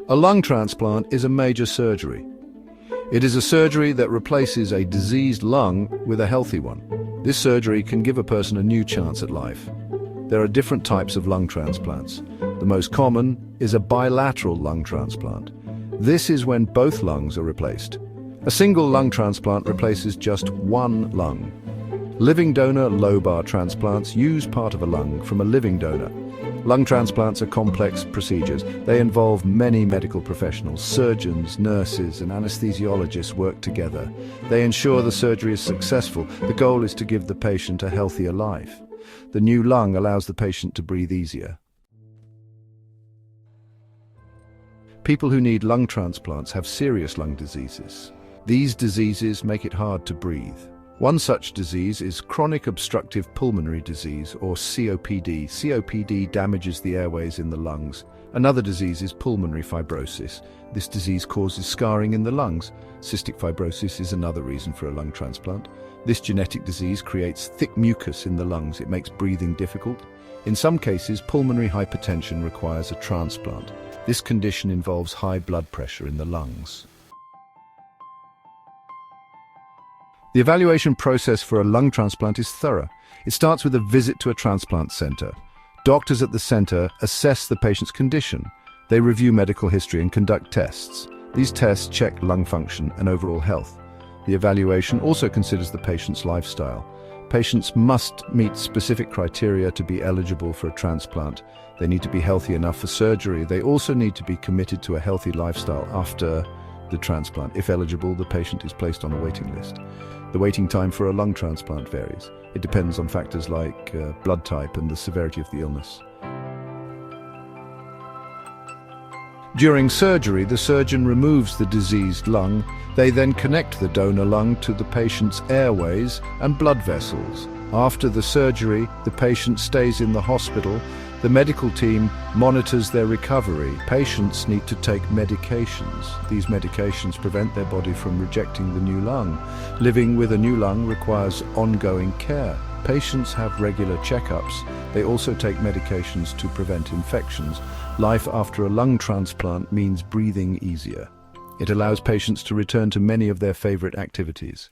A lung transplant is a major surgery. It is a surgery that replaces a diseased lung with a healthy one. This surgery can give a person a new chance at life. There are different types of lung transplants. The most common is a bilateral lung transplant. This is when both lungs are replaced. A single lung transplant replaces just one lung. Living donor lobar transplants use part of a lung from a living donor. Lung transplants are complex procedures. They involve many medical professionals. Surgeons, nurses, and anesthesiologists work together. They ensure the surgery is successful. The goal is to give the patient a healthier life. The new lung allows the patient to breathe easier. People who need lung transplants have serious lung diseases. These diseases make it hard to breathe. One such disease is chronic obstructive pulmonary disease, or COPD. COPD damages the airways in the lungs. Another disease is pulmonary fibrosis. This disease causes scarring in the lungs. Cystic fibrosis is another reason for a lung transplant. This genetic disease creates thick mucus in the lungs. It makes breathing difficult. In some cases, pulmonary hypertension requires a transplant. This condition involves high blood pressure in the lungs. The evaluation process for a lung transplant is thorough. It starts with a visit to a transplant center. Doctors at the center assess the patient's condition. They review medical history and conduct tests. These tests check lung function and overall health. The evaluation also considers the patient's lifestyle. Patients must meet specific criteria to be eligible for a transplant. They need to be healthy enough for surgery. They also need to be committed to a healthy lifestyle after the transplant. If eligible, the patient is placed on a waiting list. The waiting time for a lung transplant varies. It depends on factors like blood type and the severity of the illness. During surgery, the surgeon removes the diseased lung. They then connect the donor lung to the patient's airways and blood vessels. After the surgery, the patient stays in the hospital. The medical team monitors their recovery. Patients need to take medications. These medications prevent their body from rejecting the new lung. Living with a new lung requires ongoing care. Patients have regular checkups. They also take medications to prevent infections. Life after a lung transplant means breathing easier. It allows patients to return to many of their favorite activities.